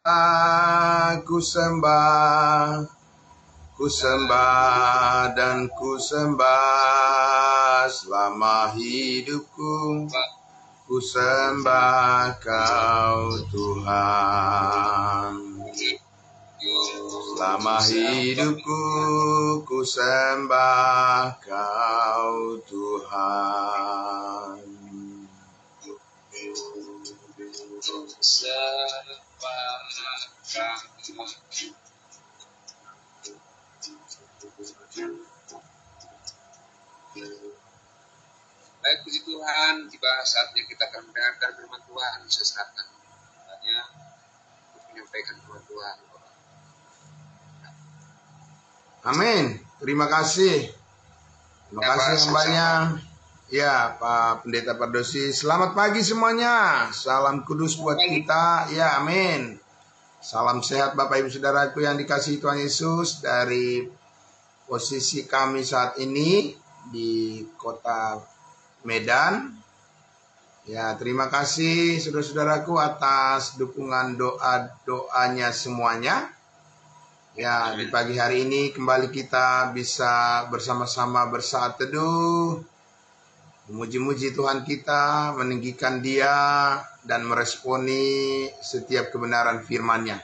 Ku sembah dan ku sembah selama hidupku. Ku sembah Kau Tuhan. Selama hidupku ku sembah Kau Tuhan. Baik, puji Tuhan, tiba saatnya kita akan mendengarkan firman Tuhan. Saya serahkan hanya untuk menyampaikan firman Tuhan. Amin. Terima kasih. Terima kasih hambanya. Ya, Pak Pendeta Pardosi. Selamat pagi semuanya. Salam kudus buat kita. Ya, amin. Salam sehat Bapak Ibu Saudaraku yang dikasihi Tuhan Yesus. Dari posisi kami saat ini di kota Medan. Ya, terima kasih saudara-saudaraku atas dukungan doa-doanya semuanya. Ya, di pagi hari ini kembali kita bisa bersama-sama bersaat teduh, memuji-muji Tuhan kita, meninggikan Dia, dan meresponi setiap kebenaran firman-Nya.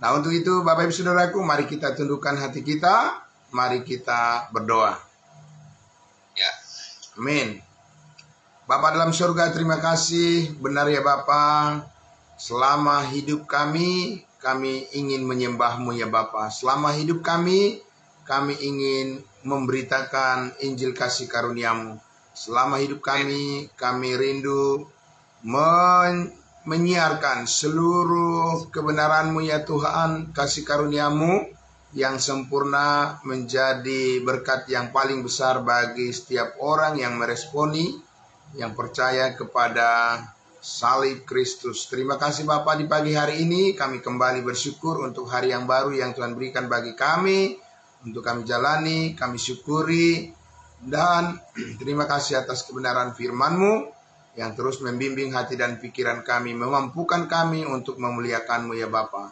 Nah, untuk itu Bapak Ibu Saudaraku, mari kita tundukkan hati kita, mari kita berdoa. Ya. Amin. Bapa dalam surga, terima kasih. Benar ya Bapa, selama hidup kami ingin menyembah-Mu ya Bapa. Selama hidup kami ingin memberitakan Injil kasih karunia-Mu. Selama hidup kami rindu menyiarkan seluruh kebenaran-Mu ya Tuhan. Kasih karunia-Mu yang sempurna menjadi berkat yang paling besar bagi setiap orang yang meresponi, yang percaya kepada salib Kristus. Terima kasih Bapa, di pagi hari ini kami kembali bersyukur untuk hari yang baru yang Tuhan berikan bagi kami, untuk kami jalani, kami syukuri, dan terima kasih atas kebenaran firman-Mu yang terus membimbing hati dan pikiran kami, memampukan kami untuk memuliakan-Mu ya Bapa.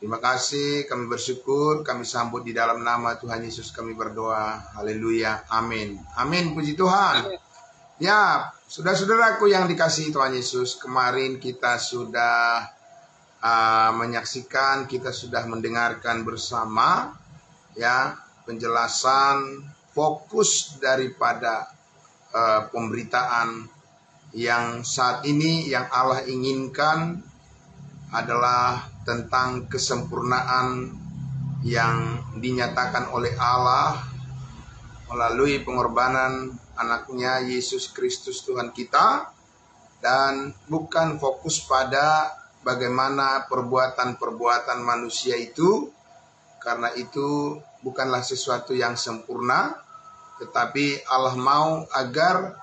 Terima kasih, kami bersyukur, kami sambut di dalam nama Tuhan Yesus kami berdoa. Haleluya, amin. Amin, puji Tuhan. Ya, saudara-saudaraku yang dikasihi Tuhan Yesus, kemarin kita sudah menyaksikan, kita sudah mendengarkan bersama ya penjelasan fokus daripada pemberitaan yang saat ini yang Allah inginkan adalah tentang kesempurnaan yang dinyatakan oleh Allah melalui pengorbanan anaknya Yesus Kristus Tuhan kita, dan bukan fokus pada bagaimana perbuatan-perbuatan manusia itu, karena itu bukanlah sesuatu yang sempurna, tetapi Allah mau agar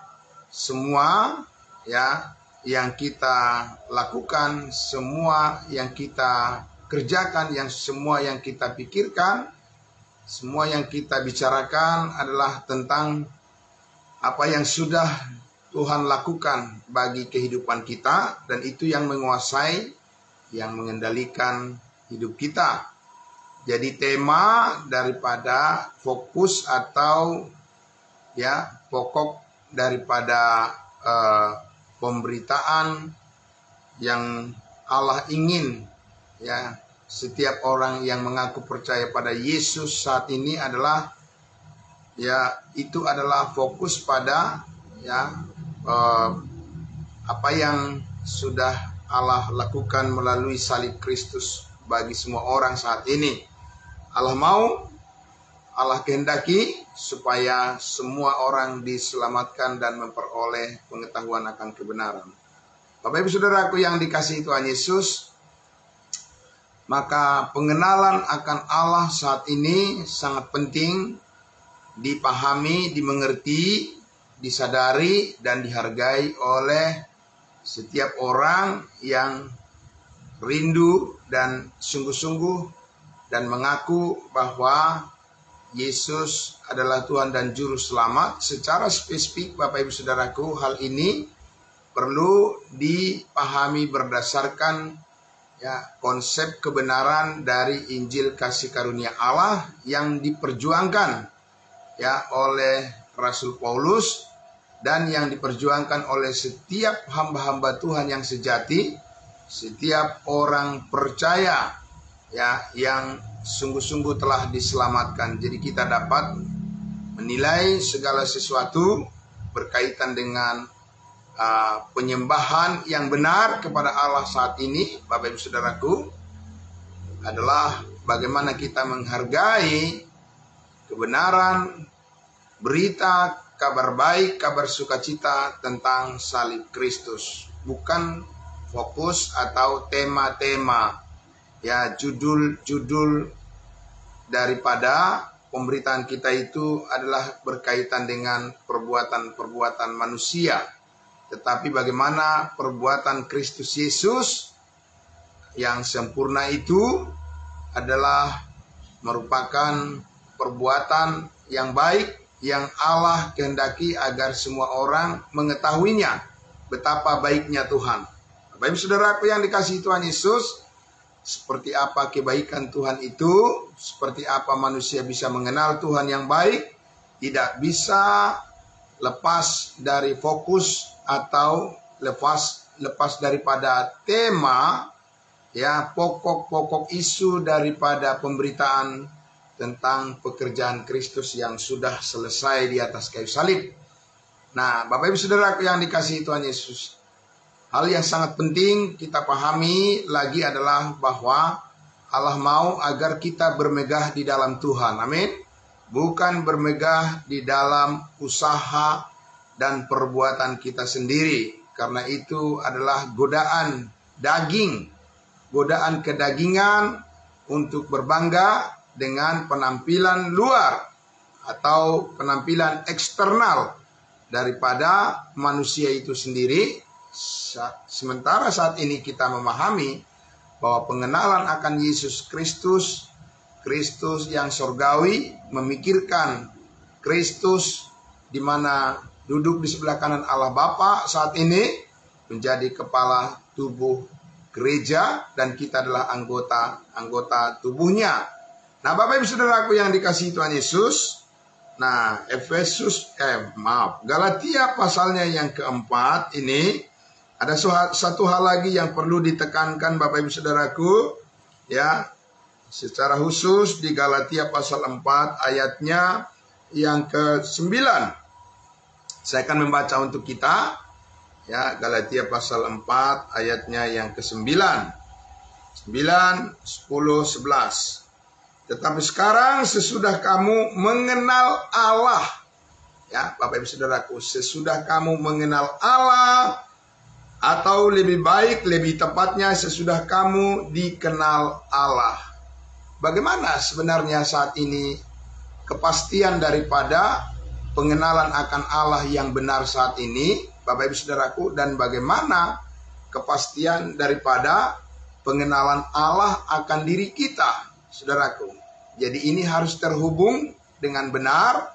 semua ya yang kita lakukan, semua yang kita kerjakan, yang semua yang kita pikirkan, semua yang kita bicarakan adalah tentang apa yang sudah Tuhan lakukan bagi kehidupan kita, dan itu yang menguasai, yang mengendalikan hidup kita. Jadi tema daripada fokus atau ya pokok daripada pemberitaan yang Allah ingin ya setiap orang yang mengaku percaya pada Yesus saat ini adalah ya itu adalah fokus pada ya apa yang sudah Allah lakukan melalui salib Kristus bagi semua orang saat ini. Allah mau, Allah kehendaki supaya semua orang diselamatkan dan memperoleh pengetahuan akan kebenaran. Bapak Ibu Saudaraku yang dikasihi Tuhan Yesus, maka pengenalan akan Allah saat ini sangat penting dipahami, dimengerti, disadari, dan dihargai oleh setiap orang yang rindu dan sungguh-sungguh dan mengaku bahwa Yesus adalah Tuhan dan Juru Selamat. Secara spesifik Bapak Ibu Saudaraku, hal ini perlu dipahami berdasarkan ya, konsep kebenaran dari Injil kasih karunia Allah yang diperjuangkan ya oleh Rasul Paulus dan yang diperjuangkan oleh setiap hamba-hamba Tuhan yang sejati, setiap orang percaya ya yang sungguh-sungguh telah diselamatkan. Jadi kita dapat menilai segala sesuatu berkaitan dengan penyembahan yang benar kepada Allah saat ini, Bapak Ibu Saudaraku, adalah bagaimana kita menghargai kebenaran, berita, kabar baik, kabar sukacita tentang salib Kristus. Bukan fokus atau tema-tema, ya, judul-judul daripada pemberitaan kita itu adalah berkaitan dengan perbuatan-perbuatan manusia. Tetapi bagaimana perbuatan Kristus Yesus yang sempurna itu adalah merupakan perbuatan yang baik yang Allah kehendaki agar semua orang mengetahuinya betapa baiknya Tuhan. Bapak Ibu Saudaraku yang dikasihi Tuhan Yesus, seperti apa kebaikan Tuhan itu, seperti apa manusia bisa mengenal Tuhan yang baik, tidak bisa lepas dari fokus atau lepas daripada tema, ya, pokok-pokok isu daripada pemberitaan tentang pekerjaan Kristus yang sudah selesai di atas kayu salib. Nah, Bapak Ibu Saudaraku yang dikasihi Tuhan Yesus, hal yang sangat penting kita pahami lagi adalah bahwa Allah mau agar kita bermegah di dalam Tuhan. Amin. Bukan bermegah di dalam usaha dan perbuatan kita sendiri. Karena itu adalah godaan daging, godaan kedagingan untuk berbangga dengan penampilan luar atau penampilan eksternal daripada manusia itu sendiri. Sementara saat ini kita memahami bahwa pengenalan akan Yesus Kristus, Kristus yang surgawi, memikirkan Kristus di mana duduk di sebelah kanan Allah Bapa saat ini, menjadi kepala tubuh gereja dan kita adalah anggota tubuhnya. Nah, Bapak Ibu Saudaraku yang dikasihi Tuhan Yesus, nah Galatia pasalnya yang keempat ini ada satu hal lagi yang perlu ditekankan Bapak Ibu Saudaraku, ya, secara khusus di Galatia pasal 4 ayatnya yang ke-9. Saya akan membaca untuk kita, ya, Galatia pasal 4 ayatnya yang ke-9. 9, 10, 11. Tetapi sekarang sesudah kamu mengenal Allah, ya, Bapak Ibu Saudaraku, sesudah kamu mengenal Allah, atau lebih baik, lebih tepatnya sesudah kamu dikenal Allah. Bagaimana sebenarnya saat ini kepastian daripada pengenalan akan Allah yang benar saat ini, Bapak Ibu Saudaraku, dan bagaimana kepastian daripada pengenalan Allah akan diri kita, Saudaraku. Jadi ini harus terhubung dengan benar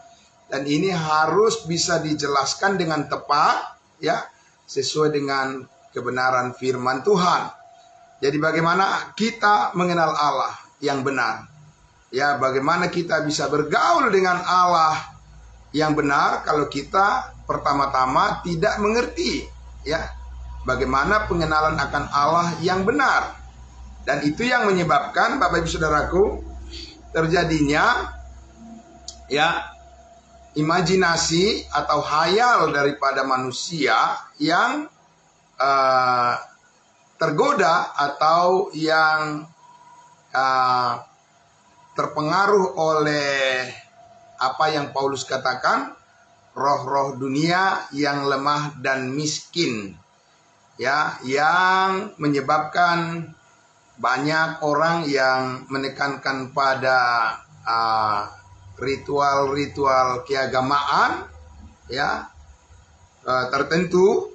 dan ini harus bisa dijelaskan dengan tepat, ya, sesuai dengan kebenaran firman Tuhan. Jadi bagaimana kita mengenal Allah yang benar, ya, bagaimana kita bisa bergaul dengan Allah yang benar kalau kita pertama-tama tidak mengerti, ya, bagaimana pengenalan akan Allah yang benar. Dan itu yang menyebabkan Bapak Ibu Saudaraku terjadinya, ya, imajinasi atau hayal daripada manusia yang tergoda atau yang terpengaruh oleh apa yang Paulus katakan, roh-roh dunia yang lemah dan miskin, ya, yang menyebabkan banyak orang yang menekankan pada ritual-ritual keagamaan, ya, tertentu.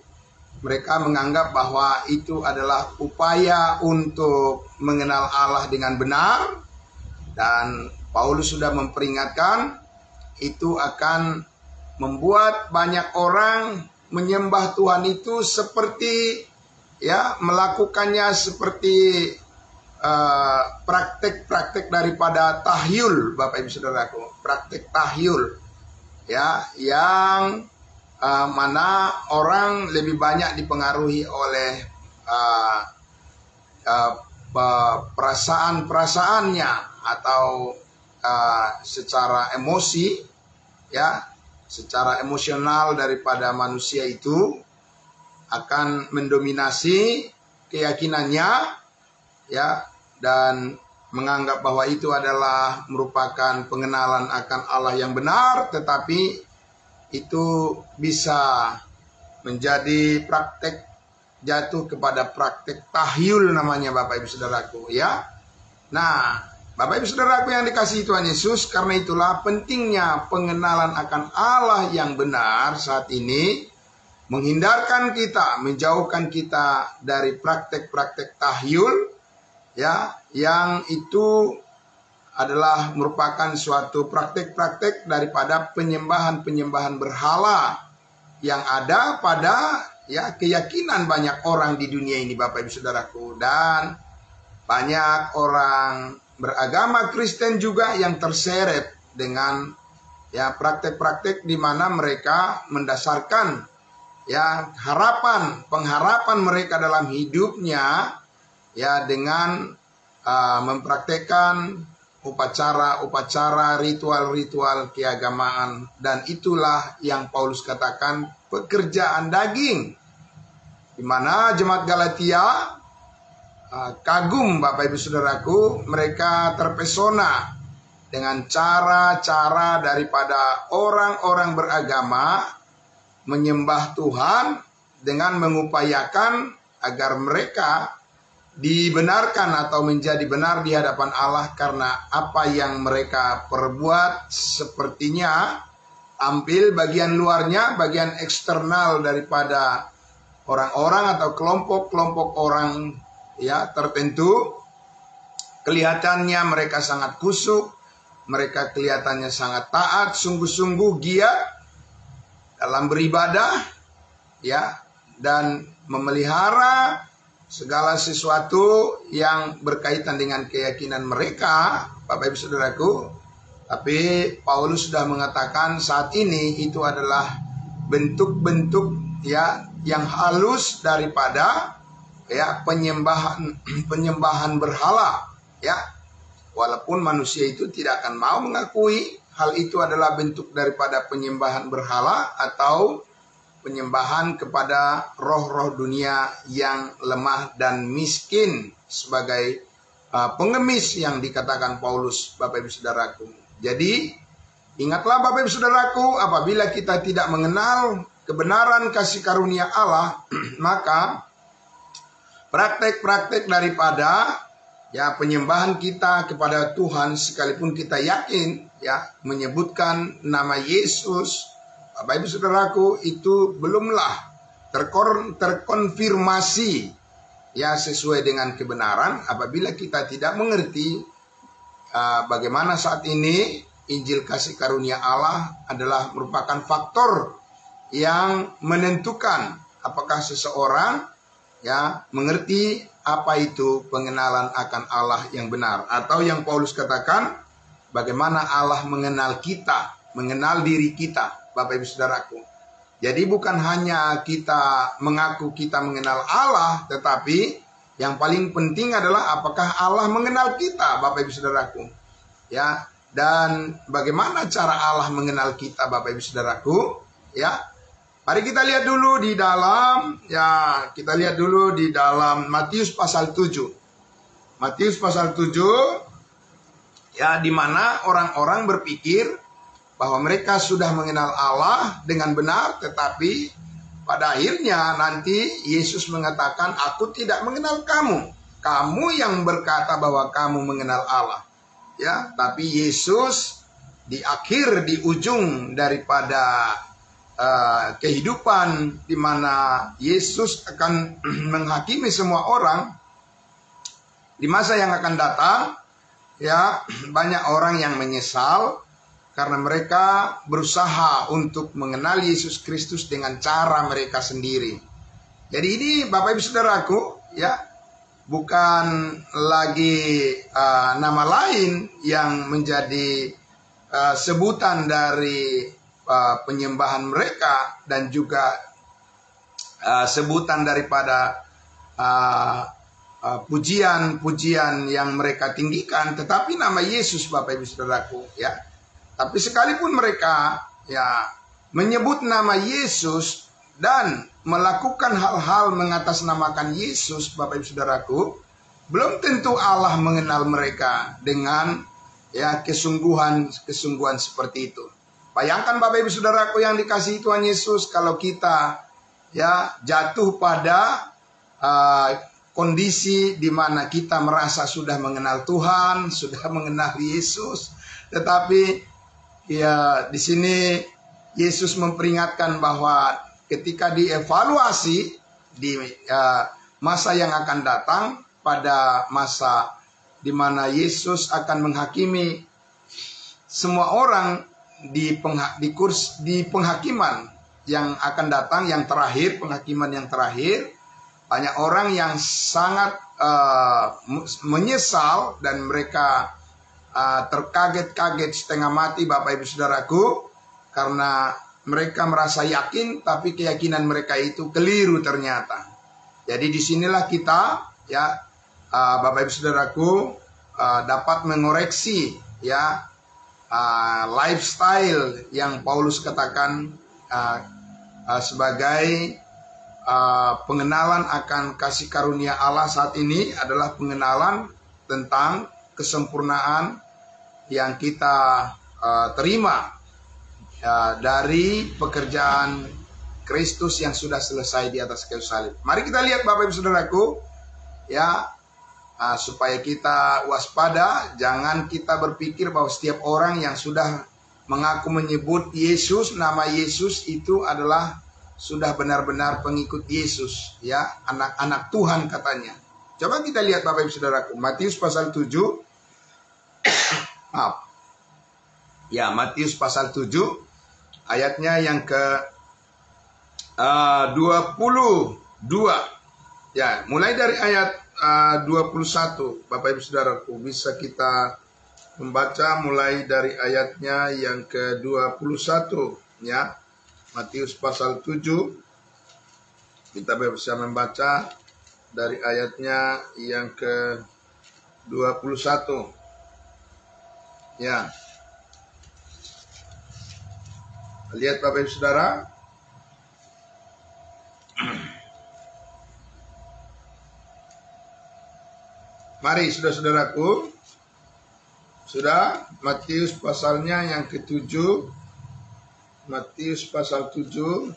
Mereka menganggap bahwa itu adalah upaya untuk mengenal Allah dengan benar, dan Paulus sudah memperingatkan itu akan membuat banyak orang menyembah Tuhan itu seperti ya melakukannya seperti praktek-praktek daripada tahyul, Bapak Ibu Saudaraku, praktek tahyul, ya, yang mana orang lebih banyak dipengaruhi oleh perasaan-perasaannya atau secara emosi, ya, secara emosional daripada manusia itu akan mendominasi keyakinannya, ya, dan menganggap bahwa itu adalah merupakan pengenalan akan Allah yang benar, tetapi itu bisa menjadi praktek, jatuh kepada praktek tahyul namanya, Bapak Ibu Saudaraku, ya. Nah, Bapak Ibu Saudaraku yang dikasihi Tuhan Yesus, karena itulah pentingnya pengenalan akan Allah yang benar saat ini, menghindarkan kita, menjauhkan kita dari praktek-praktek tahyul, ya, yang itu adalah merupakan suatu praktek-praktek daripada penyembahan-penyembahan berhala yang ada pada, ya, keyakinan banyak orang di dunia ini, Bapak Ibu Saudaraku. Dan banyak orang beragama Kristen juga yang terseret dengan, ya, praktek-praktek di mana mereka mendasarkan, ya, pengharapan mereka dalam hidupnya, ya, dengan mempraktekkan upacara-upacara, ritual-ritual keagamaan. Dan itulah yang Paulus katakan pekerjaan daging, di mana jemaat Galatia kagum, Bapak Ibu Saudaraku, mereka terpesona dengan cara-cara daripada orang-orang beragama menyembah Tuhan dengan mengupayakan agar mereka dibenarkan atau menjadi benar di hadapan Allah, karena apa yang mereka perbuat sepertinya tampil bagian luarnya, bagian eksternal daripada orang-orang atau kelompok-kelompok orang, ya, tertentu. Kelihatannya mereka sangat khusyuk, mereka kelihatannya sangat taat, sungguh-sungguh giat dalam beribadah, ya, dan memelihara segala sesuatu yang berkaitan dengan keyakinan mereka, Bapak Ibu Saudaraku. Tapi Paulus sudah mengatakan saat ini itu adalah bentuk-bentuk, ya, yang halus daripada, ya, penyembahan berhala, ya. Walaupun manusia itu tidak akan mau mengakui hal itu adalah bentuk daripada penyembahan berhala atau penyembahan kepada roh-roh dunia yang lemah dan miskin, sebagai pengemis yang dikatakan Paulus, Bapak Ibu Saudaraku. Jadi ingatlah, Bapak Ibu Saudaraku, apabila kita tidak mengenal kebenaran kasih karunia Allah, maka praktek-praktek daripada, ya, penyembahan kita kepada Tuhan, sekalipun kita yakin, ya, menyebutkan nama Yesus, Bapak Ibu Saudaraku, itu belumlah terkonfirmasi, ya, sesuai dengan kebenaran apabila kita tidak mengerti bagaimana saat ini Injil kasih karunia Allah adalah merupakan faktor yang menentukan apakah seseorang, ya, mengerti apa itu pengenalan akan Allah yang benar, atau yang Paulus katakan bagaimana Allah mengenal kita, mengenal diri kita, Bapak Ibu Saudaraku. Jadi bukan hanya kita mengaku kita mengenal Allah, tetapi yang paling penting adalah apakah Allah mengenal kita, Bapak Ibu Saudaraku. Ya, dan bagaimana cara Allah mengenal kita, Bapak Ibu Saudaraku, ya. Mari kita lihat dulu di dalam, ya, kita lihat dulu di dalam Matius pasal 7. Matius pasal 7, ya, di mana orang-orang berpikir bahwa mereka sudah mengenal Allah dengan benar, tetapi pada akhirnya nanti Yesus mengatakan, aku tidak mengenal kamu. Kamu yang berkata bahwa kamu mengenal Allah. Ya, tapi Yesus di akhir, di ujung daripada kehidupan, di mana Yesus akan menghakimi semua orang di masa yang akan datang, ya, banyak orang yang menyesal karena mereka berusaha untuk mengenal Yesus Kristus dengan cara mereka sendiri. Jadi ini Bapak Ibu Saudaraku, ya, bukan lagi nama lain yang menjadi sebutan dari penyembahan mereka, dan juga sebutan daripada pujian-pujian yang mereka tinggikan, tetapi nama Yesus, Bapak Ibu Saudaraku, ya. Tapi sekalipun mereka, ya, menyebut nama Yesus dan melakukan hal-hal mengatasnamakan Yesus, Bapak Ibu Saudaraku, belum tentu Allah mengenal mereka dengan, ya, kesungguhan seperti itu. Bayangkan Bapak Ibu Saudaraku yang dikasihi Tuhan Yesus, kalau kita, ya, jatuh pada kondisi di mana kita merasa sudah mengenal Tuhan, sudah mengenal Yesus, tetapi, ya, di sini Yesus memperingatkan bahwa ketika dievaluasi di masa yang akan datang, pada masa di mana Yesus akan menghakimi semua orang di penghakiman yang akan datang, yang terakhir, penghakiman yang terakhir, banyak orang yang sangat menyesal dan mereka terkaget-kaget setengah mati, Bapak Ibu Saudaraku, karena mereka merasa yakin, tapi keyakinan mereka itu keliru ternyata. Jadi disinilah kita, ya, Bapak Ibu Saudaraku, dapat mengoreksi, ya, lifestyle yang Paulus katakan sebagai pengenalan akan kasih karunia Allah saat ini adalah pengenalan tentang kesempurnaan yang kita terima dari pekerjaan Kristus yang sudah selesai di atas kayu salib. Mari kita lihat Bapak Ibu Saudaraku, ya, supaya kita waspada, jangan kita berpikir bahwa setiap orang yang sudah mengaku menyebut Yesus, nama Yesus itu adalah sudah benar-benar pengikut Yesus, ya, anak-anak Tuhan katanya. Coba kita lihat Bapak Ibu Saudaraku, Matius pasal 7. Maaf. Ya, Matius pasal 7 ayatnya yang ke 22. Ya, mulai dari ayat 21. Bapak Ibu Saudaraku, bisa kita membaca mulai dari ayatnya yang ke 21, ya. Matius pasal 7, kita bisa membaca dari ayatnya yang ke 21. Ya. Lihat Bapak Ibu Saudara. Mari saudara-saudaraku. Sudah, Matius pasalnya yang ke-7. Matius pasal 7,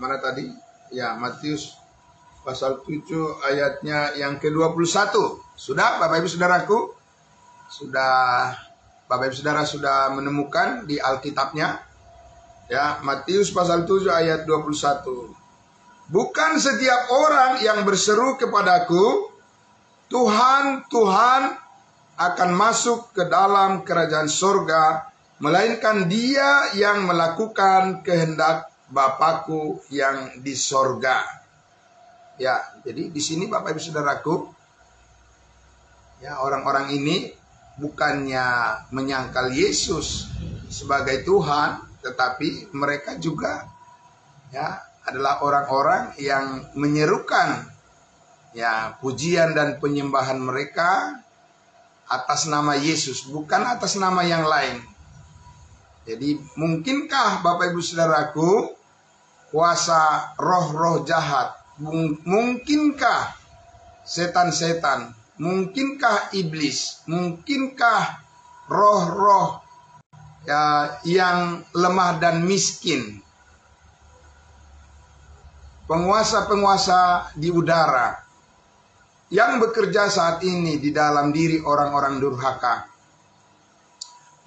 mana tadi? Ya, Matius pasal 7 ayatnya yang ke-21. Sudah Bapak Ibu Saudaraku? Sudah Bapak Ibu Saudara sudah menemukan di Alkitabnya? Ya, Matius pasal 7 ayat 21. Bukan setiap orang yang berseru kepadaku, Tuhan, Tuhan, akan masuk ke dalam kerajaan surga, melainkan dia yang melakukan kehendak Bapakku yang di sorga. Ya, jadi di sini Bapak Ibu Saudaraku, ya, orang-orang ini bukannya menyangkal Yesus sebagai Tuhan, tetapi mereka juga, ya, adalah orang-orang yang menyerukan, ya, pujian dan penyembahan mereka atas nama Yesus, bukan atas nama yang lain. Jadi mungkinkah Bapak Ibu Saudaraku kuasa roh-roh jahat, mungkinkah setan-setan, mungkinkah iblis, mungkinkah roh-roh, ya, yang lemah dan miskin, penguasa-penguasa di udara yang bekerja saat ini di dalam diri orang-orang durhaka,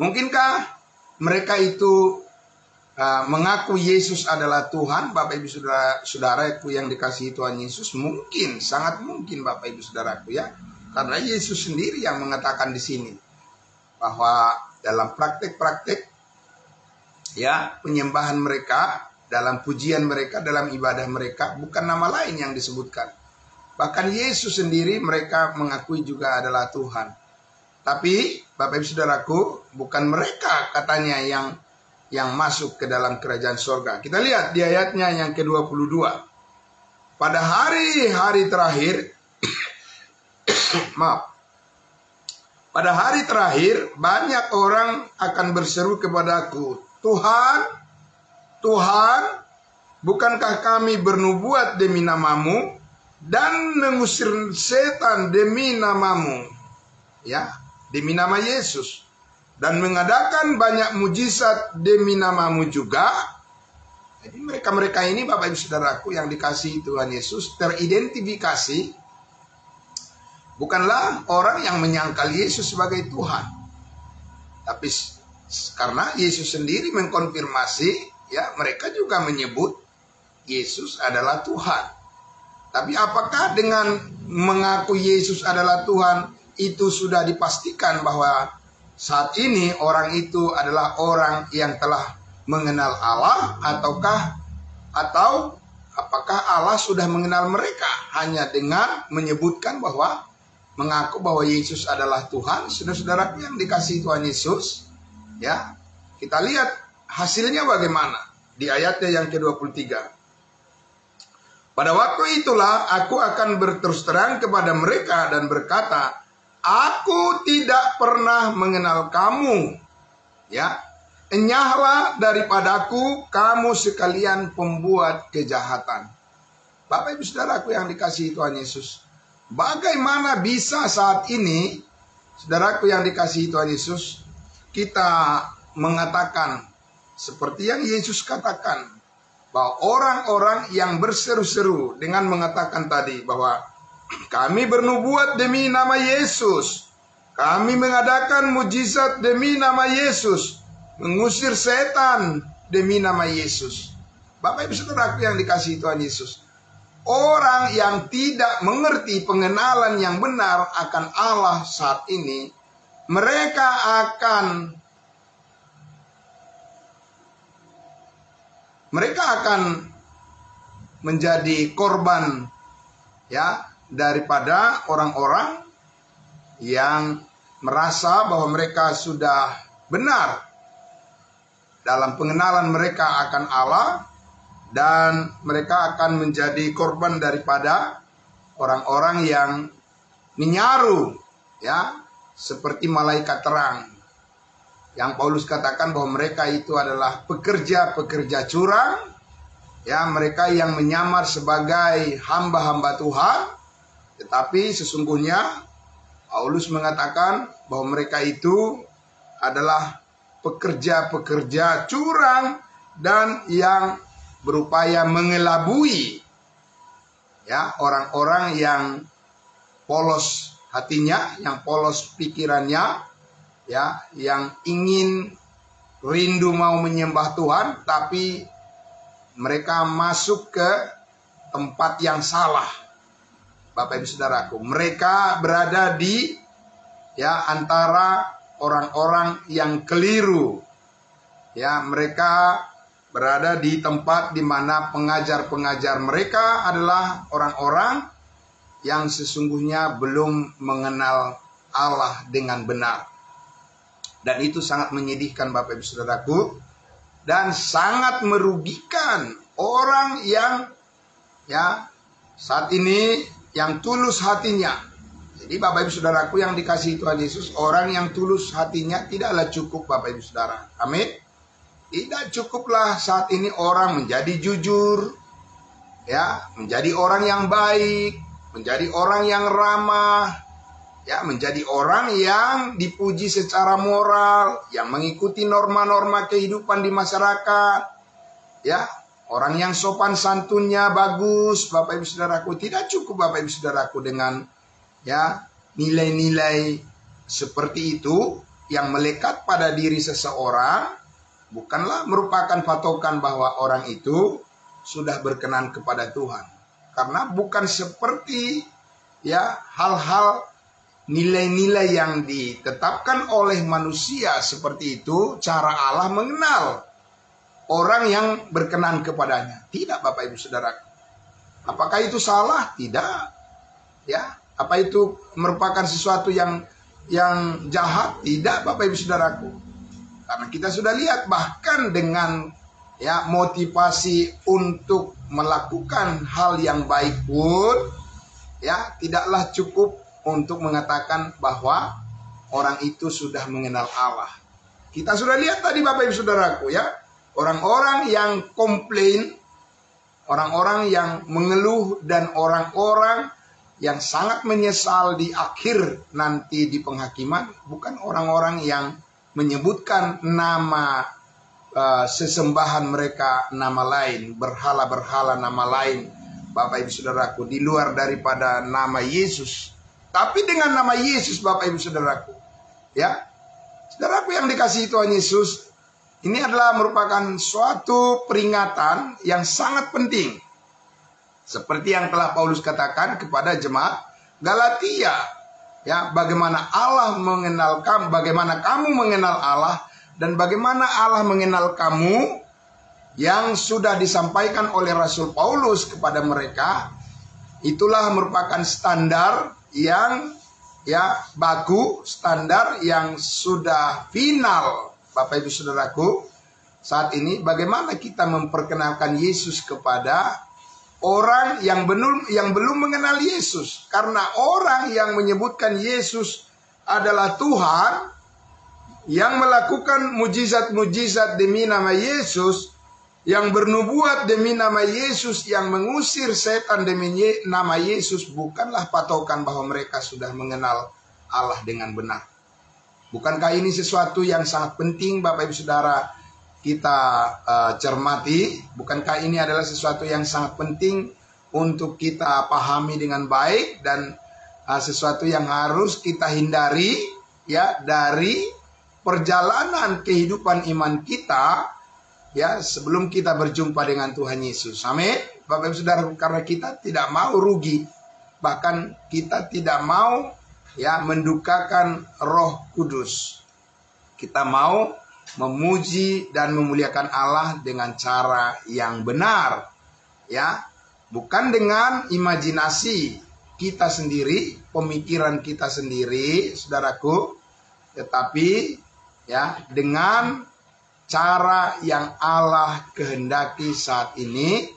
mungkinkah mereka itu mengaku Yesus adalah Tuhan? Bapak Ibu Saudaraku yang dikasihi Tuhan Yesus, mungkin, sangat mungkin Bapak Ibu Saudaraku, ya, karena Yesus sendiri yang mengatakan di sini bahwa dalam praktek-praktek, ya, penyembahan mereka, dalam pujian mereka, dalam ibadah mereka, bukan nama lain yang disebutkan. Bahkan Yesus sendiri mereka mengakui juga adalah Tuhan. Tapi Bapak Ibu Saudaraku, bukan mereka katanya yang masuk ke dalam kerajaan surga. Kita lihat di ayatnya yang ke-22. Pada hari-hari terakhir, maaf, pada hari terakhir banyak orang akan berseru kepadaku, Tuhan, Tuhan, bukankah kami bernubuat demi namamu dan mengusir setan demi namamu, ya, demi nama Yesus, dan mengadakan banyak mujizat demi namamu juga. Jadi mereka-mereka ini, Bapak Ibu Saudaraku yang dikasihi Tuhan Yesus, teridentifikasi bukanlah orang yang menyangkal Yesus sebagai Tuhan, tapi karena Yesus sendiri mengkonfirmasi, ya, mereka juga menyebut Yesus adalah Tuhan. Tapi apakah dengan mengaku Yesus adalah Tuhan itu sudah dipastikan bahwa saat ini orang itu adalah orang yang telah mengenal Allah, atau apakah Allah sudah mengenal mereka hanya dengan menyebutkan bahwa mengaku bahwa Yesus adalah Tuhan? Saudara-saudara yang dikasihi Tuhan Yesus, ya, kita lihat hasilnya bagaimana di ayatnya yang ke-23. Pada waktu itulah aku akan berterus terang kepada mereka dan berkata, aku tidak pernah mengenal kamu, ya, enyahlah daripadaku kamu sekalian pembuat kejahatan. Bapak Ibu Saudaraku yang dikasihi Tuhan Yesus, bagaimana bisa saat ini, saudaraku yang dikasihi Tuhan Yesus, kita mengatakan seperti yang Yesus katakan, bahwa orang-orang yang berseru-seru dengan mengatakan tadi bahwa kami bernubuat demi nama Yesus, kami mengadakan mujizat demi nama Yesus, mengusir setan demi nama Yesus. Bapak Ibu Saudaraku yang dikasihi Tuhan Yesus, orang yang tidak mengerti pengenalan yang benar akan Allah saat ini, mereka akan menjadi korban, ya, daripada orang-orang yang merasa bahwa mereka sudah benar dalam pengenalan mereka akan Allah, dan mereka akan menjadi korban daripada orang-orang yang menyaru, ya, seperti malaikat terang. Yang Paulus katakan bahwa mereka itu adalah pekerja-pekerja curang, ya, mereka yang menyamar sebagai hamba-hamba Tuhan, tetapi sesungguhnya Paulus mengatakan bahwa mereka itu adalah pekerja-pekerja curang dan yang berupaya mengelabui, ya, orang-orang yang polos hatinya, yang polos pikirannya, ya, yang ingin rindu mau menyembah Tuhan, tapi mereka masuk ke tempat yang salah. Bapak Ibu Saudaraku, mereka berada di, ya, antara orang-orang yang keliru, ya, mereka berada di tempat di mana pengajar-pengajar mereka adalah orang-orang yang sesungguhnya belum mengenal Allah dengan benar. Dan itu sangat menyedihkan Bapak Ibu Saudaraku, dan sangat merugikan orang yang, ya, saat ini yang tulus hatinya. Jadi Bapak Ibu Saudaraku yang dikasihi Tuhan Yesus, orang yang tulus hatinya tidaklah cukup Bapak Ibu Saudara. Amin. Tidak cukuplah saat ini orang menjadi jujur, ya, menjadi orang yang baik, menjadi orang yang ramah, ya, menjadi orang yang dipuji secara moral, yang mengikuti norma-norma kehidupan di masyarakat, ya, orang yang sopan santunnya bagus. Bapak Ibu Saudaraku, tidak cukup Bapak Ibu Saudaraku dengan, ya, nilai-nilai seperti itu yang melekat pada diri seseorang, bukanlah merupakan patokan bahwa orang itu sudah berkenan kepada Tuhan. Karena bukan seperti, ya, hal-hal nilai-nilai yang ditetapkan oleh manusia seperti itu cara Allah mengenal orang yang berkenan kepadanya. Tidak, Bapak Ibu Saudara. Apakah itu salah? Tidak. Ya, apa itu merupakan sesuatu yang jahat? Tidak, Bapak Ibu Saudaraku. Karena kita sudah lihat bahkan dengan ya motivasi untuk melakukan hal yang baik pun ya tidaklah cukup untuk mengatakan bahwa orang itu sudah mengenal Allah. Kita sudah lihat tadi Bapak Ibu Saudaraku ya, orang-orang yang komplain, orang-orang yang mengeluh, dan orang-orang yang sangat menyesal di akhir nanti di penghakiman bukan orang-orang yang menyebutkan nama sesembahan mereka, nama lain, berhala-berhala nama lain, Bapak Ibu Saudaraku, di luar daripada nama Yesus. Tapi dengan nama Yesus, Bapak Ibu Saudaraku, ya, Saudaraku yang dikasihi Tuhan Yesus, ini adalah merupakan suatu peringatan yang sangat penting. Seperti yang telah Paulus katakan kepada jemaat Galatia, ya, bagaimana Allah mengenal kamu, bagaimana kamu mengenal Allah, dan bagaimana Allah mengenal kamu, yang sudah disampaikan oleh Rasul Paulus kepada mereka. Itulah merupakan standar yang ya baku, standar yang sudah final, Bapak Ibu Saudaraku. Saat ini bagaimana kita memperkenalkan Yesus kepada orang yang belum mengenal Yesus. Karena orang yang menyebutkan Yesus adalah Tuhan, yang melakukan mujizat-mujizat demi nama Yesus, yang bernubuat demi nama Yesus, yang mengusir setan demi nama Yesus, bukanlah patokan bahwa mereka sudah mengenal Allah dengan benar. Bukankah ini sesuatu yang sangat penting Bapak Ibu Saudara kita cermati? Bukankah ini adalah sesuatu yang sangat penting untuk kita pahami dengan baik, dan sesuatu yang harus kita hindari ya dari perjalanan kehidupan iman kita ya sebelum kita berjumpa dengan Tuhan Yesus. Amin. Bapak Ibu Saudara, karena kita tidak mau rugi, bahkan kita tidak mau ya mendukakan Roh Kudus. Kita mau memuji dan memuliakan Allah dengan cara yang benar, ya, bukan dengan imajinasi kita sendiri, pemikiran kita sendiri, saudaraku, tetapi ya dengan cara yang Allah kehendaki saat ini,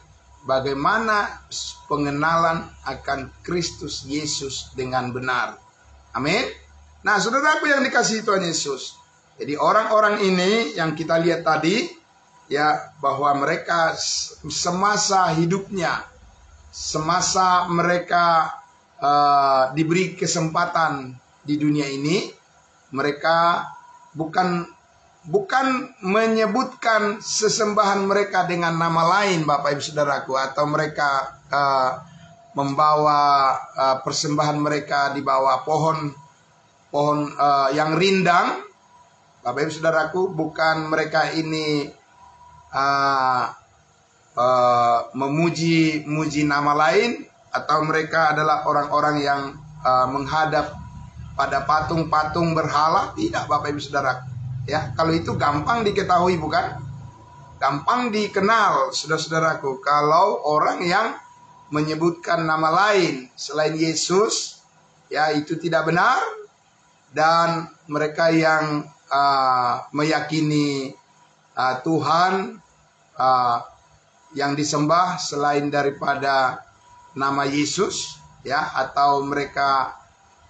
bagaimana pengenalan akan Kristus Yesus dengan benar. Amin. Nah, saudaraku yang dikasihi Tuhan Yesus, jadi orang-orang ini yang kita lihat tadi ya, bahwa mereka semasa hidupnya, semasa mereka diberi kesempatan di dunia ini, mereka bukan menyebutkan sesembahan mereka dengan nama lain, Bapak Ibu Saudaraku, atau mereka membawa persembahan mereka di bawah pohon yang rindang, Bapak Ibu Saudaraku. Bukan mereka ini memuji nama lain, atau mereka adalah orang-orang yang menghadap pada patung-patung berhala. Tidak, Bapak Ibu Saudaraku. Ya, kalau itu gampang diketahui, bukan? Gampang dikenal, saudara-saudaraku, kalau orang yang menyebutkan nama lain selain Yesus, ya, itu tidak benar. Dan mereka yang meyakini Tuhan yang disembah selain daripada nama Yesus, ya, atau mereka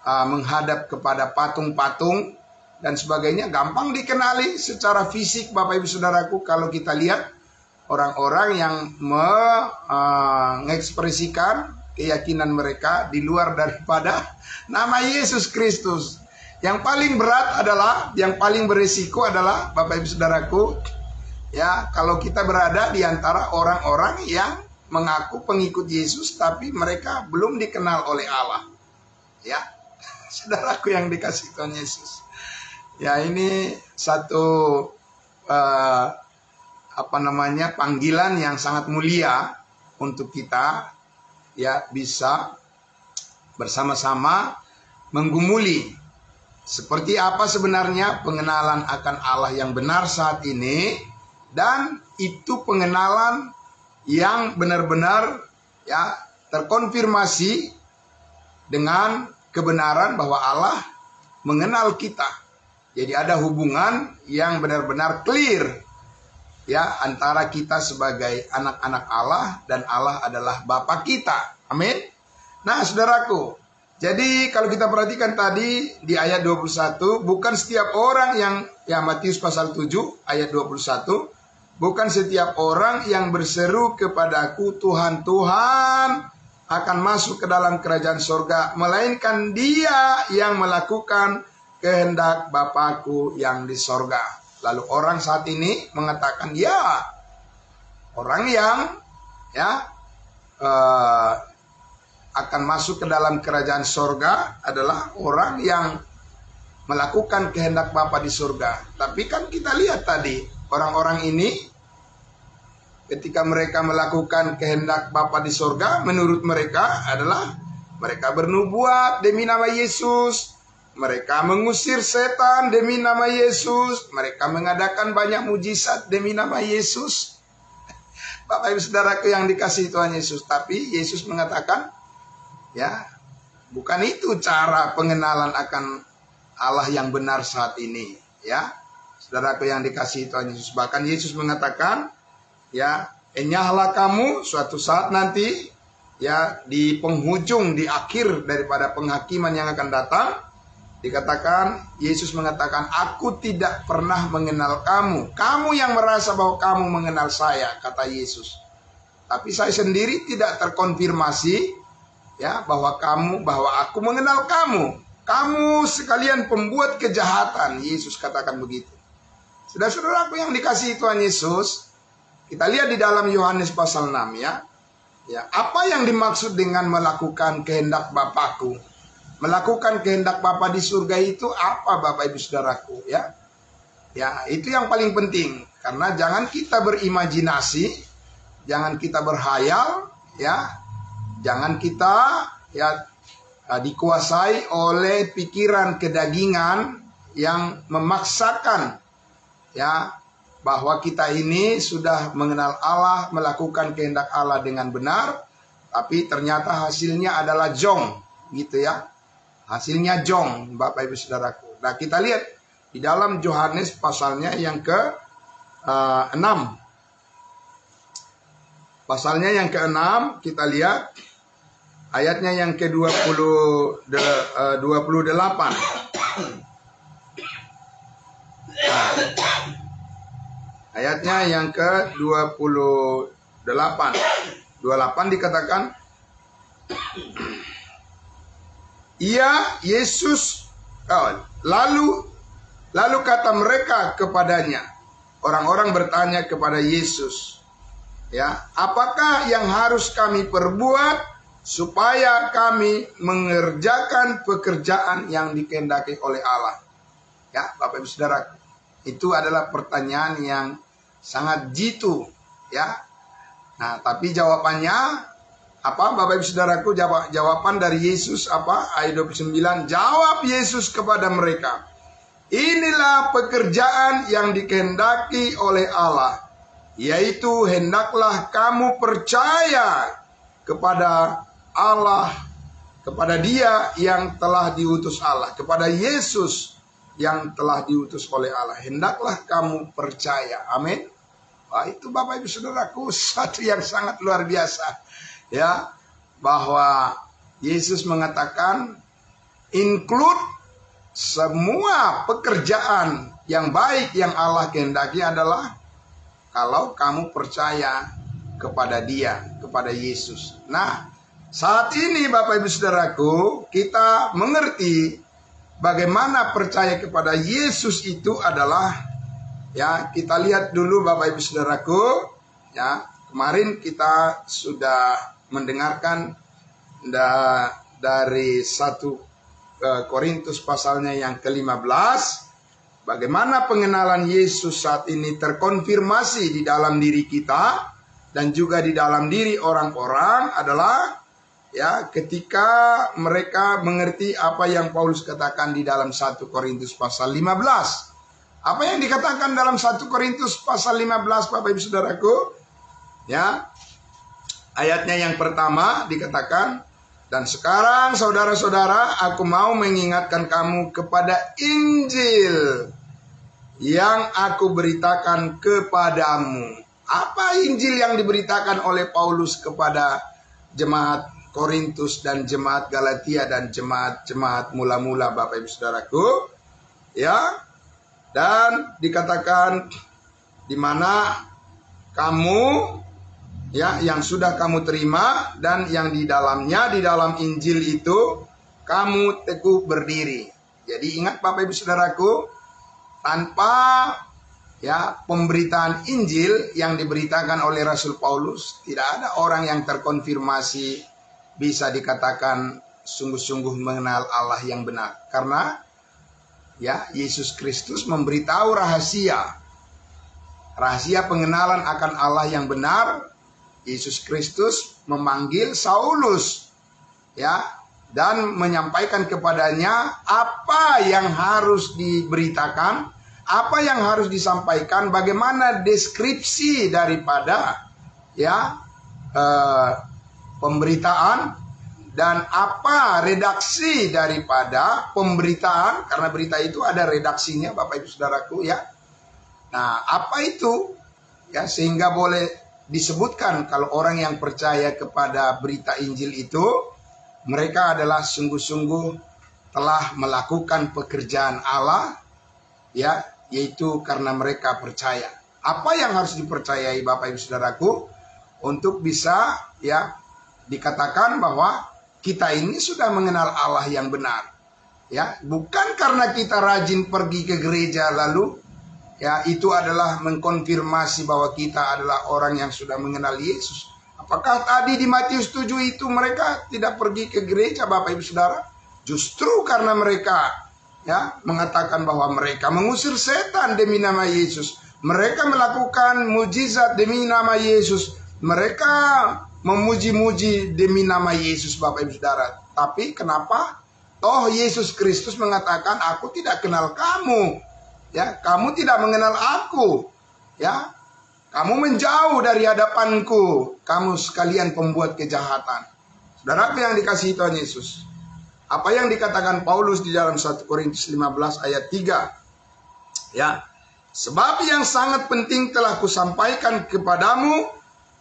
menghadap kepada patung-patung dan sebagainya, gampang dikenali secara fisik, Bapak Ibu Saudaraku. Kalau kita lihat orang-orang yang mengekspresikan keyakinan mereka di luar daripada nama Yesus Kristus. Yang paling berat adalah, yang paling berisiko adalah, Bapak Ibu Saudaraku, ya, kalau kita berada di antara orang-orang yang mengaku pengikut Yesus tapi mereka belum dikenal oleh Allah. Ya, saudaraku yang dikasihi Tuhan Yesus. Ya, ini satu panggilan yang sangat mulia untuk kita ya bisa bersama-sama menggumuli seperti apa sebenarnya pengenalan akan Allah yang benar saat ini, dan itu pengenalan yang benar-benar ya terkonfirmasi dengan kebenaran bahwa Allah mengenal kita. Jadi ada hubungan yang benar-benar clear ya antara kita sebagai anak-anak Allah dan Allah adalah Bapa kita. Amin. Nah, saudaraku, jadi kalau kita perhatikan tadi di ayat 21, bukan setiap orang yang Matius pasal 7 ayat 21, bukan setiap orang yang berseru kepadaku Tuhan, Tuhan akan masuk ke dalam kerajaan sorga, melainkan dia yang melakukan kehendak Bapakku yang di sorga. Lalu orang saat ini mengatakan, ya, orang yang ya akan masuk ke dalam kerajaan sorga adalah orang yang melakukan kehendak Bapa di sorga. Tapi kan kita lihat tadi, orang-orang ini ketika mereka melakukan kehendak Bapa di sorga, menurut mereka adalah mereka bernubuat demi nama Yesus. Mereka mengusir setan demi nama Yesus. Mereka mengadakan banyak mujizat demi nama Yesus. Bapak Ibu Saudaraku yang dikasihi Tuhan Yesus. Tapi Yesus mengatakan, ya, bukan itu cara pengenalan akan Allah yang benar saat ini. Ya, Saudaraku yang dikasihi Tuhan Yesus. Bahkan Yesus mengatakan, ya, enyahlah kamu suatu saat nanti, ya, di penghujung, di akhir daripada penghakiman yang akan datang. Dikatakan, Yesus mengatakan, aku tidak pernah mengenal kamu. Kamu yang merasa bahwa kamu mengenal saya, kata Yesus. Tapi saya sendiri tidak terkonfirmasi, ya, bahwa aku mengenal kamu. Kamu sekalian pembuat kejahatan. Yesus katakan begitu. Saudara-saudaraku yang dikasihi Tuhan Yesus, kita lihat di dalam Yohanes pasal 6 ya. Ya, apa yang dimaksud dengan melakukan kehendak Bapakku? Melakukan kehendak Bapa di surga itu apa, Bapak Ibu Saudaraku, ya? Ya, itu yang paling penting. Karena jangan kita berimajinasi, jangan kita berhayal, ya. Jangan kita ya dikuasai oleh pikiran kedagingan yang memaksakan ya bahwa kita ini sudah mengenal Allah, melakukan kehendak Allah dengan benar, tapi ternyata hasilnya adalah jong, gitu ya. Hasilnya jong, Bapak Ibu Saudaraku. Nah, kita lihat di dalam Yohanes pasalnya yang ke-6. Pasalnya yang ke-6, kita lihat ayatnya yang ke-28. Ayatnya yang ke-28. 28 dikatakan, Yesus lalu kata mereka kepadanya, orang-orang bertanya kepada Yesus, ya, apakah yang harus kami perbuat supaya kami mengerjakan pekerjaan yang dikehendaki oleh Allah? Ya, Bapak Ibu Saudara, itu adalah pertanyaan yang sangat jitu, ya. Nah, tapi jawabannya apa, Bapak Ibu Saudaraku? Jawaban dari Yesus apa? Ayat 29, jawab Yesus kepada mereka, inilah pekerjaan yang dikehendaki oleh Allah, yaitu hendaklah kamu percaya kepada Allah, kepada Dia yang telah diutus Allah, kepada Yesus yang telah diutus oleh Allah. Hendaklah kamu percaya. Amin. Wah, itu Bapak Ibu Saudaraku satu yang sangat luar biasa. Ya, bahwa Yesus mengatakan include semua pekerjaan yang baik yang Allah kehendaki adalah kalau kamu percaya kepada Dia, kepada Yesus. Nah, saat ini Bapak Ibu Saudaraku, kita mengerti bagaimana percaya kepada Yesus itu adalah, ya, kita lihat dulu Bapak Ibu Saudaraku, ya, kemarin kita sudah mendengarkan dari 1 Korintus pasalnya yang ke-15, bagaimana pengenalan Yesus saat ini terkonfirmasi di dalam diri kita dan juga di dalam diri orang-orang adalah, ya, ketika mereka mengerti apa yang Paulus katakan di dalam 1 Korintus pasal 15. Apa yang dikatakan dalam 1 Korintus pasal 15 Bapak Ibu Saudaraku? Ya. Ayatnya yang pertama dikatakan, dan sekarang saudara-saudara, aku mau mengingatkan kamu kepada Injil yang aku beritakan kepadamu. Apa Injil yang diberitakan oleh Paulus kepada jemaat Korintus dan jemaat Galatia dan jemaat-jemaat mula-mula Bapak Ibu Saudaraku? Ya. Dan dikatakan di mana kamu, ya, yang sudah kamu terima dan yang di dalamnya, di dalam Injil itu kamu teguh berdiri. Jadi ingat Bapak Ibu Saudaraku, tanpa ya pemberitaan Injil yang diberitakan oleh Rasul Paulus, tidak ada orang yang terkonfirmasi bisa dikatakan sungguh-sungguh mengenal Allah yang benar. Karena ya Yesus Kristus memberitahu rahasia pengenalan akan Allah yang benar. Yesus Kristus memanggil Saulus, ya, dan menyampaikan kepadanya apa yang harus diberitakan, apa yang harus disampaikan, bagaimana deskripsi daripada ya pemberitaan, dan apa redaksi daripada pemberitaan, karena berita itu ada redaksinya Bapak Ibu Saudaraku, ya. Nah, apa itu? Ya, sehingga boleh disebutkan kalau orang yang percaya kepada berita Injil itu, mereka adalah sungguh-sungguh telah melakukan pekerjaan Allah, ya, yaitu karena mereka percaya. Apa yang harus dipercayai Bapak Ibu Saudaraku untuk bisa ya dikatakan bahwa kita ini sudah mengenal Allah yang benar, ya, bukan karena kita rajin pergi ke gereja lalu ya itu adalah mengkonfirmasi bahwa kita adalah orang yang sudah mengenal Yesus. Apakah tadi di Matius 7 itu mereka tidak pergi ke gereja Bapak Ibu Saudara? Justru karena mereka ya mengatakan bahwa mereka mengusir setan demi nama Yesus, mereka melakukan mujizat demi nama Yesus, mereka memuji-muji demi nama Yesus Bapak Ibu Saudara. Tapi kenapa? Toh Yesus Kristus mengatakan, aku tidak kenal kamu. Ya, kamu tidak mengenal aku. Ya, kamu menjauh dari hadapanku. Kamu sekalian pembuat kejahatan. Saudaraku yang dikasihi Tuhan Yesus. Apa yang dikatakan Paulus di dalam 1 Korintus 15 ayat 3. Ya, sebab yang sangat penting telah kusampaikan kepadamu,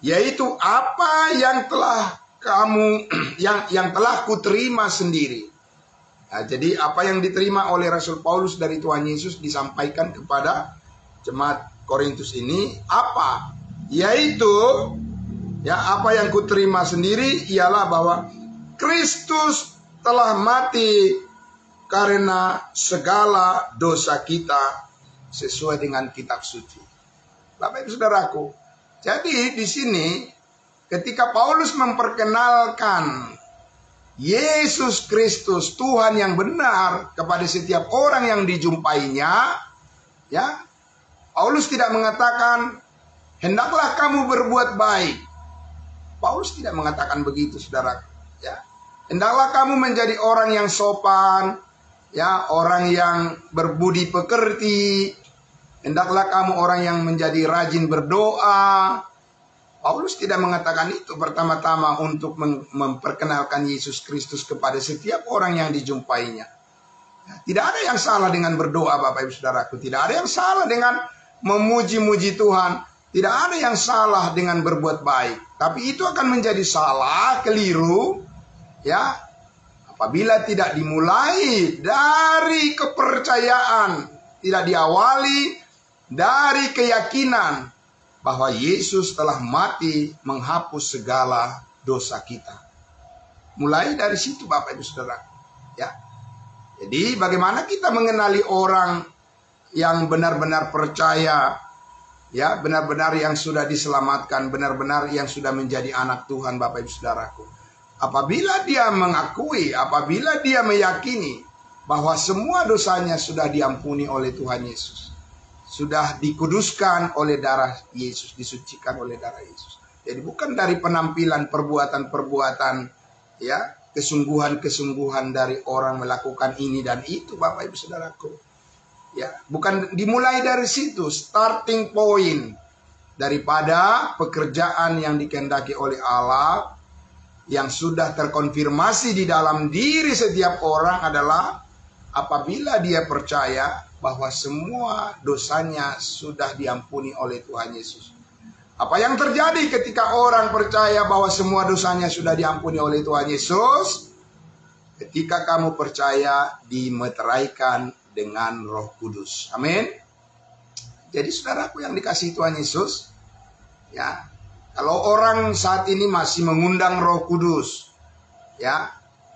yaitu apa yang telah kamu yang telah kuterima sendiri. Nah, jadi apa yang diterima oleh Rasul Paulus dari Tuhan Yesus disampaikan kepada jemaat Korintus ini apa? Yaitu ya apa yang kuterima sendiri ialah bahwa Kristus telah mati karena segala dosa kita sesuai dengan kitab suci. Bapak Ibu Saudaraku, jadi di sini ketika Paulus memperkenalkan Yesus Kristus Tuhan yang benar kepada setiap orang yang dijumpainya, ya, Paulus tidak mengatakan hendaklah kamu berbuat baik. Paulus tidak mengatakan begitu, saudara. Ya, hendaklah kamu menjadi orang yang sopan, ya, orang yang berbudi pekerti. Hendaklah kamu orang yang menjadi rajin berdoa. Paulus tidak mengatakan itu pertama-tama untuk memperkenalkan Yesus Kristus kepada setiap orang yang dijumpainya. Tidak ada yang salah dengan berdoa, Bapak Ibu Saudaraku. Tidak ada yang salah dengan memuji-muji Tuhan. Tidak ada yang salah dengan berbuat baik. Tapi itu akan menjadi salah, keliru, ya, apabila tidak dimulai dari kepercayaan, tidak diawali dari keyakinan bahwa Yesus telah mati menghapus segala dosa kita. Mulai dari situ Bapak Ibu Saudara, ya. Jadi bagaimana kita mengenali orang yang benar-benar percaya, ya, benar-benar yang sudah diselamatkan, benar-benar yang sudah menjadi anak Tuhan Bapak Ibu Saudaraku. Apabila dia mengakui, apabila dia meyakini bahwa semua dosanya sudah diampuni oleh Tuhan Yesus, sudah dikuduskan oleh darah Yesus, disucikan oleh darah Yesus. Jadi bukan dari penampilan, perbuatan-perbuatan, ya, kesungguhan-kesungguhan dari orang melakukan ini dan itu Bapak Ibu Saudaraku. Ya, bukan dimulai dari situ, starting point daripada pekerjaan yang dikehendaki oleh Allah yang sudah terkonfirmasi di dalam diri setiap orang adalah apabila dia percaya bahwa semua dosanya sudah diampuni oleh Tuhan Yesus. Apa yang terjadi ketika orang percaya bahwa semua dosanya sudah diampuni oleh Tuhan Yesus? Ketika kamu percaya, dimeteraikan dengan Roh Kudus. Amin. Jadi saudaraku yang dikasihi Tuhan Yesus, ya, kalau orang saat ini masih mengundang Roh Kudus, ya,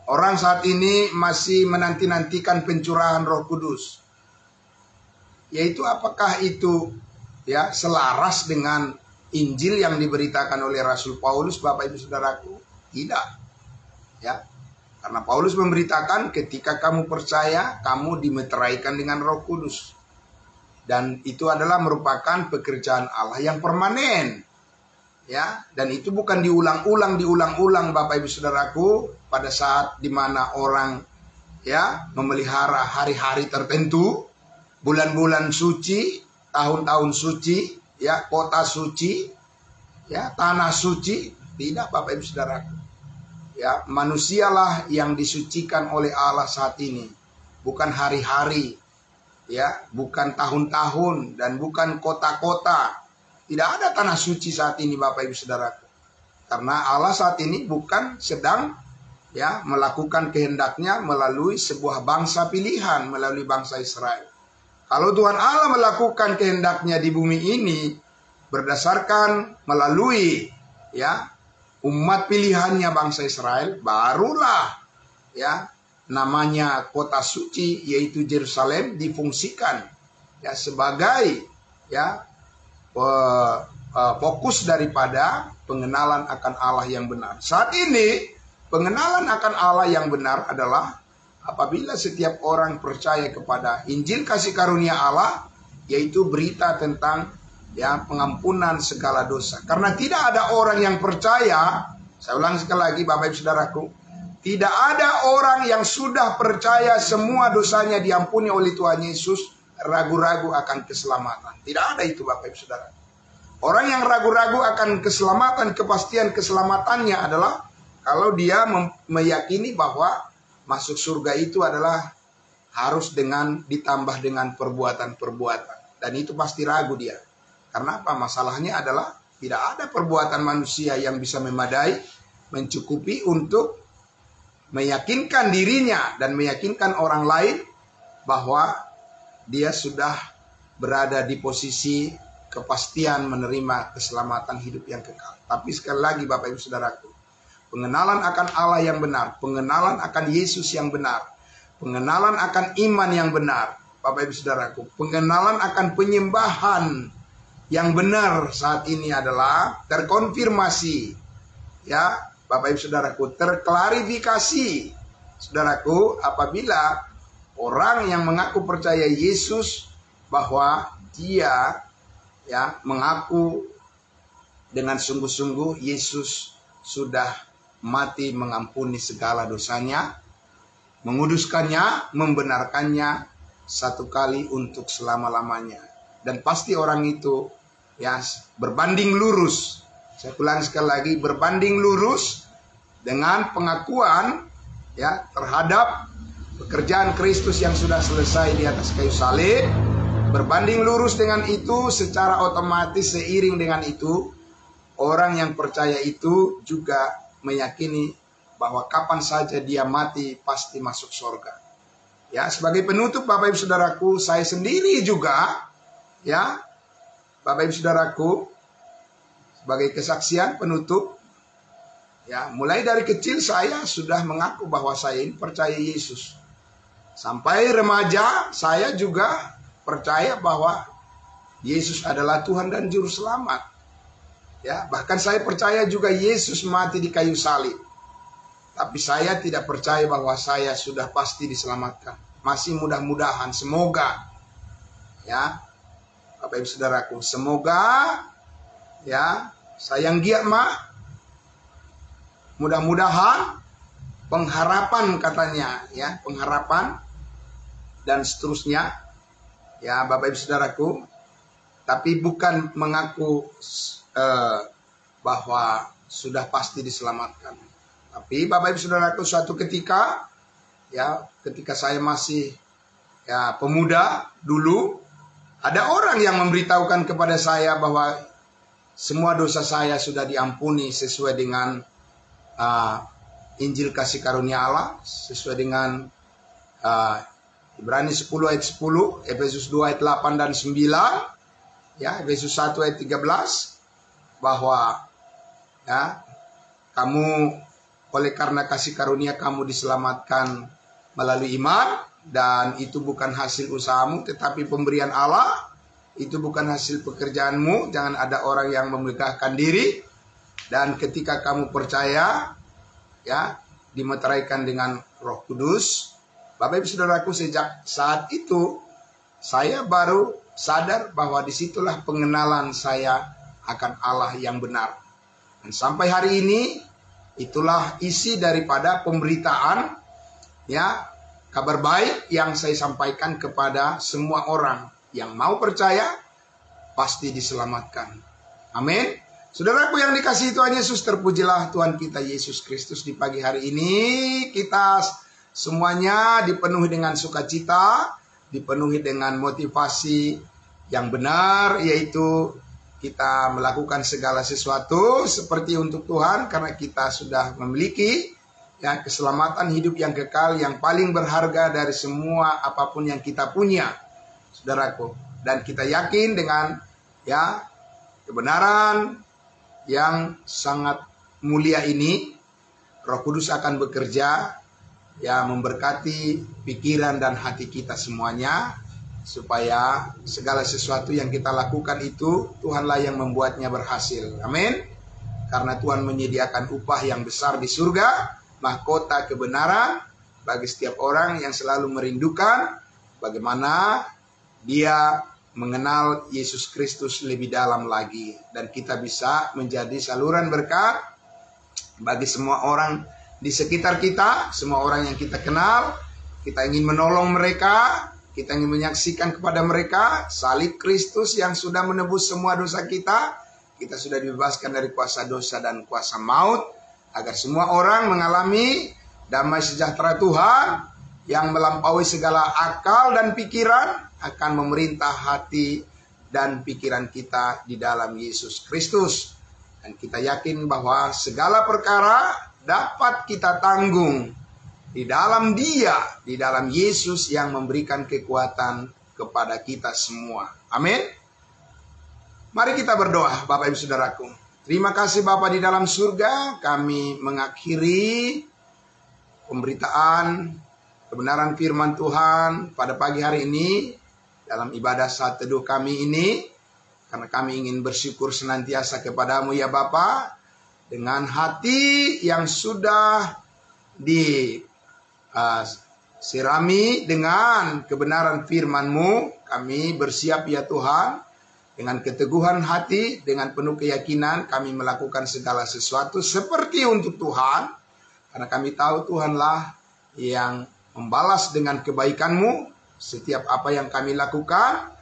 orang saat ini masih menanti-nantikan pencurahan Roh Kudus, yaitu apakah itu ya selaras dengan Injil yang diberitakan oleh Rasul Paulus, Bapak Ibu Saudaraku? Tidak. Ya. Karena Paulus memberitakan ketika kamu percaya, kamu dimeteraikan dengan Roh Kudus. Dan itu adalah merupakan pekerjaan Allah yang permanen. Ya, dan itu bukan diulang-ulang Bapak Ibu Saudaraku pada saat dimana orang ya memelihara hari-hari tertentu, bulan-bulan suci, tahun-tahun suci, ya, kota suci, ya, tanah suci. Tidak, Bapak Ibu Saudaraku. Ya, manusialah yang disucikan oleh Allah saat ini, bukan hari-hari, ya, bukan tahun-tahun, dan bukan kota-kota. Tidak ada tanah suci saat ini, Bapak Ibu Saudaraku. Karena Allah saat ini bukan sedang ya melakukan kehendaknya melalui sebuah bangsa pilihan, melalui bangsa Israel. Kalau Tuhan Allah melakukan kehendaknya di bumi ini berdasarkan melalui ya umat pilihannya bangsa Israel, barulah ya namanya kota suci yaitu Yerusalem difungsikan ya sebagai ya fokus daripada pengenalan akan Allah yang benar. Saat ini pengenalan akan Allah yang benar adalah apabila setiap orang percaya kepada Injil kasih karunia Allah, yaitu berita tentang ya pengampunan segala dosa. Karena tidak ada orang yang percaya, saya ulang sekali lagi Bapak Ibu Saudaraku, tidak ada orang yang sudah percaya semua dosanya diampuni oleh Tuhan Yesus ragu-ragu akan keselamatan. Tidak ada itu Bapak Ibu Saudara. Orang yang ragu-ragu akan keselamatan, kepastian keselamatannya adalah kalau dia meyakini bahwa masuk surga itu adalah harus ditambah dengan perbuatan-perbuatan. Dan itu pasti ragu dia. Karena apa? Masalahnya adalah tidak ada perbuatan manusia yang bisa memadai, mencukupi untuk meyakinkan dirinya dan meyakinkan orang lain bahwa dia sudah berada di posisi kepastian menerima keselamatan hidup yang kekal. Tapi sekali lagi Bapak Ibu Saudaraku, pengenalan akan Allah yang benar, pengenalan akan Yesus yang benar, pengenalan akan iman yang benar, Bapak Ibu Saudaraku, pengenalan akan penyembahan yang benar saat ini adalah terkonfirmasi, ya Bapak Ibu Saudaraku, terklarifikasi, Saudaraku, apabila orang yang mengaku percaya Yesus bahwa dia ya mengaku dengan sungguh-sungguh Yesus sudah mati mengampuni segala dosanya, menguduskannya, membenarkannya satu kali untuk selama-lamanya. Dan pasti orang itu ya berbanding lurus. Saya ulang sekali lagi, berbanding lurus dengan pengakuan ya terhadap pekerjaan Kristus yang sudah selesai di atas kayu salib. Berbanding lurus dengan itu, secara otomatis seiring dengan itu, orang yang percaya itu juga meyakini bahwa kapan saja dia mati pasti masuk surga. Ya, sebagai penutup Bapak Ibu Saudaraku, saya sendiri juga ya, Bapak Ibu Saudaraku, sebagai kesaksian penutup, ya, mulai dari kecil saya sudah mengaku bahwa saya ini percaya Yesus. Sampai remaja saya juga percaya bahwa Yesus adalah Tuhan dan Juru Selamat. Ya, bahkan saya percaya juga Yesus mati di kayu salib. Tapi saya tidak percaya bahwa saya sudah pasti diselamatkan. Masih mudah-mudahan, semoga ya Bapak Ibu Saudaraku, semoga ya sayang giat mak, mudah-mudahan pengharapan katanya ya, pengharapan dan seterusnya ya Bapak Ibu Saudaraku, tapi bukan mengaku bahwa sudah pasti diselamatkan. Tapi Bapak Ibu Saudaraku, suatu ketika, ya ketika saya masih ya pemuda dulu, ada orang yang memberitahukan kepada saya bahwa semua dosa saya sudah diampuni sesuai dengan Injil kasih karunia Allah, sesuai dengan Ibrani 10 ayat 10, Efesus 2 ayat 8 dan 9, ya Efesus 1 ayat 13, bahwa ya kamu oleh karena kasih karunia kamu diselamatkan melalui iman, dan itu bukan hasil usahamu tetapi pemberian Allah, itu bukan hasil pekerjaanmu, jangan ada orang yang memegahkan diri. Dan ketika kamu percaya, ya dimeteraikan dengan Roh Kudus, Bapak Ibu Saudaraku, sejak saat itu saya baru sadar bahwa disitulah pengenalan saya akan Allah yang benar. Dan sampai hari ini itulah isi daripada pemberitaan, ya kabar baik yang saya sampaikan kepada semua orang yang mau percaya pasti diselamatkan. Amin. Saudaraku yang dikasihi Tuhan Yesus, terpujilah Tuhan kita Yesus Kristus. Di pagi hari ini kita semuanya dipenuhi dengan sukacita, dipenuhi dengan motivasi yang benar, yaitu kita melakukan segala sesuatu seperti untuk Tuhan, karena kita sudah memiliki ya keselamatan hidup yang kekal, yang paling berharga dari semua apapun yang kita punya, saudaraku. Dan kita yakin dengan ya kebenaran yang sangat mulia ini, Roh Kudus akan bekerja ya memberkati pikiran dan hati kita semuanya, supaya segala sesuatu yang kita lakukan itu Tuhanlah yang membuatnya berhasil. Amin. Karena Tuhan menyediakan upah yang besar di surga, mahkota kebenaran bagi setiap orang yang selalu merindukan bagaimana dia mengenal Yesus Kristus lebih dalam lagi, dan kita bisa menjadi saluran berkat bagi semua orang di sekitar kita, semua orang yang kita kenal. Kita ingin menolong mereka, kita ingin menyaksikan kepada mereka salib Kristus yang sudah menebus semua dosa kita. Kita sudah dibebaskan dari kuasa dosa dan kuasa maut, agar semua orang mengalami damai sejahtera Tuhan yang melampaui segala akal dan pikiran, akan memerintah hati dan pikiran kita di dalam Yesus Kristus. Dan kita yakin bahwa segala perkara dapat kita tanggung di dalam Dia, di dalam Yesus yang memberikan kekuatan kepada kita semua. Amin. Mari kita berdoa, Bapak Ibu Saudaraku. Terima kasih Bapa di dalam surga, kami mengakhiri pemberitaan kebenaran firman Tuhan pada pagi hari ini dalam ibadah saat teduh kami ini, karena kami ingin bersyukur senantiasa kepadamu ya Bapa, dengan hati yang sudah disirami dengan kebenaran firman-Mu. Kami bersiap ya Tuhan, dengan keteguhan hati, dengan penuh keyakinan kami melakukan segala sesuatu seperti untuk Tuhan, karena kami tahu Tuhanlah yang membalas dengan kebaikan-Mu setiap apa yang kami lakukan.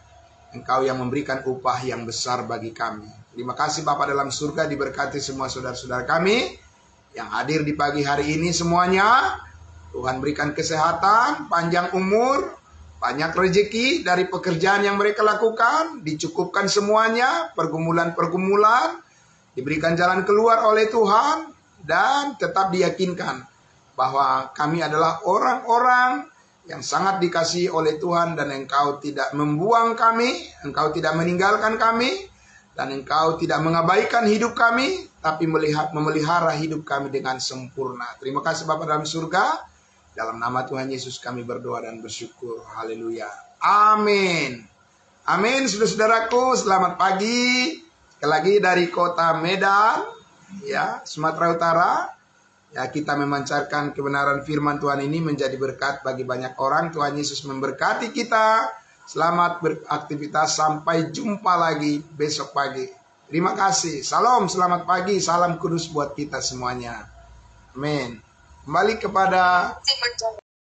Engkau yang memberikan upah yang besar bagi kami. Terima kasih Bapa dalam surga, diberkati semua saudara-saudara kami yang hadir di pagi hari ini semuanya. Tuhan berikan kesehatan, panjang umur, banyak rezeki dari pekerjaan yang mereka lakukan, dicukupkan semuanya, pergumulan-pergumulan, diberikan jalan keluar oleh Tuhan, dan tetap diyakinkan bahwa kami adalah orang-orang yang sangat dikasihi oleh Tuhan, dan Engkau tidak membuang kami, Engkau tidak meninggalkan kami, dan Engkau tidak mengabaikan hidup kami, tapi memelihara hidup kami dengan sempurna. Terima kasih Bapa dalam surga, dalam nama Tuhan Yesus kami berdoa dan bersyukur. Haleluya. Amin. Amin. Saudara-saudaraku, selamat pagi. Sekali lagi dari kota Medan, ya, Sumatera Utara. Ya, kita memancarkan kebenaran firman Tuhan ini menjadi berkat bagi banyak orang. Tuhan Yesus memberkati kita. Selamat beraktivitas, sampai jumpa lagi besok pagi. Terima kasih. Salam, selamat pagi, salam kudus buat kita semuanya. Amin. Kembali kepada